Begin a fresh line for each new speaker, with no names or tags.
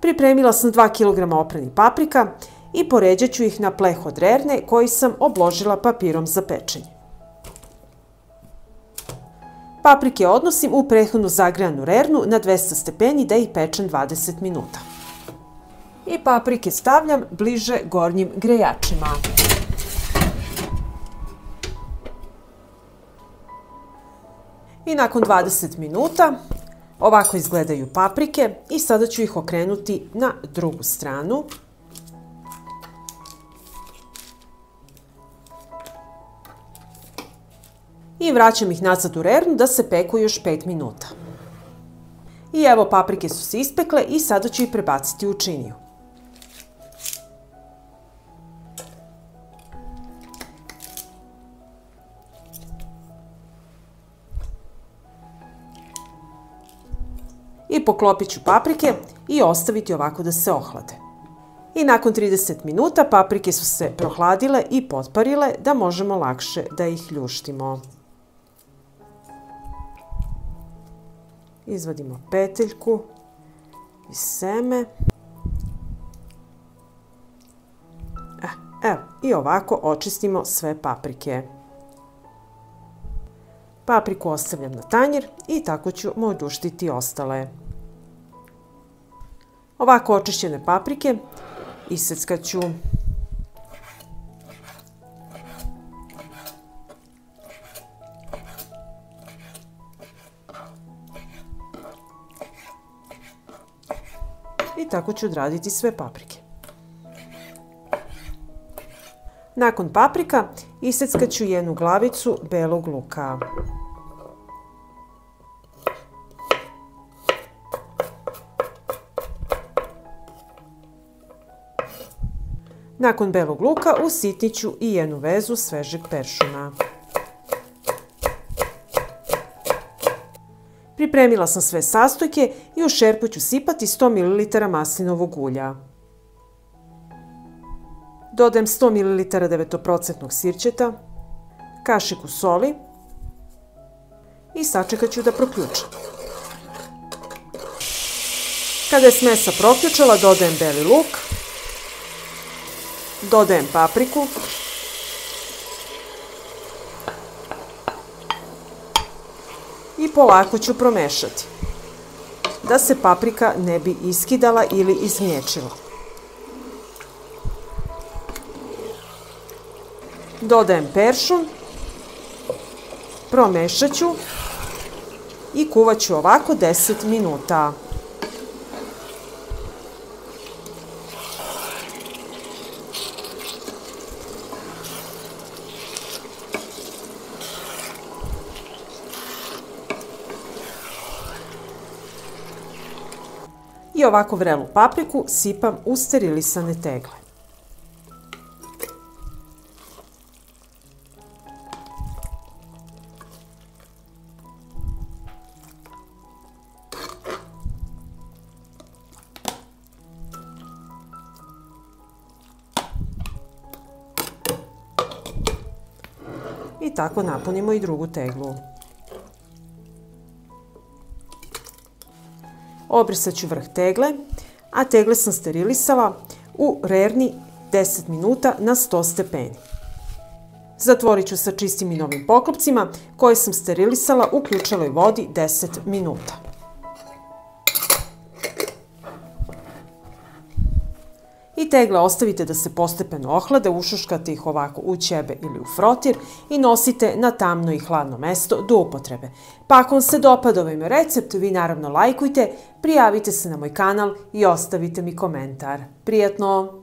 Pripremila sam 2 kg opranih paprika i poređat ću ih na pleh od rerne koji sam obložila papirom za pečenje. Paprike odnosim u prethodno zagrejanu rernu na 200 stepeni da ih pečem 20 minuta. I paprike stavljam bliže gornjim grejačima. I nakon 20 minuta ovako izgledaju paprike i sada ću ih okrenuti na drugu stranu. I vraćam ih nazad u rernu da se peku još 5 minuta. I evo, paprike su se ispekle i sada ću ih prebaciti u činiju. I poklopit ću paprike i ostaviti ovako da se ohlade. I nakon 30 minuta paprike su se prohladile i potparile da možemo lakše da ih ljuštimo. Izvadimo peteljku i seme. Evo, i ovako očistimo sve paprike. Papriku ostavljam na tanjir i tako ću moljuštiti ostale. Ovako očišćene paprike iseckat ću. I tako ću odraditi sve paprike. Nakon paprika iseckat ću jednu glavicu belog luka. Nakon belog luka usitnit ću i jednu vezu svežeg peršuna. Pripremila sam sve sastojke i u šerpu ću sipati 100 ml maslinovog ulja. Dodajem 100 ml 9% sirćeta, kašiku soli i sačekat ću da proključa. Kada je smesa proključala, dodajem beli luk, dodajem papriku i polako ću promešati da se paprika ne bi iskidala ili izgnječila. Dodajem peršun, promešat ću i kuvat ću ovako 10 minuta. I ovako vrelu papriku sipam u sterilisane tegle. I tako napunimo i drugu teglu. Obrisat ću vrh tegle, a tegle sam sterilisala u rerni 10 minuta na 100 stepeni. Zatvorit ću sa čistim i novim poklopcima koje sam sterilisala u ključaloj vodi 10 minuta. I tegle ostavite da se postepeno ohlade, ušuškate ih ovako u ćebe ili u frotir i nosite na tamno i hladno mesto do upotrebe. Pa ako vam se dopada ovaj recept, vi naravno lajkujte, prijavite se na moj kanal i ostavite mi komentar. Prijatno!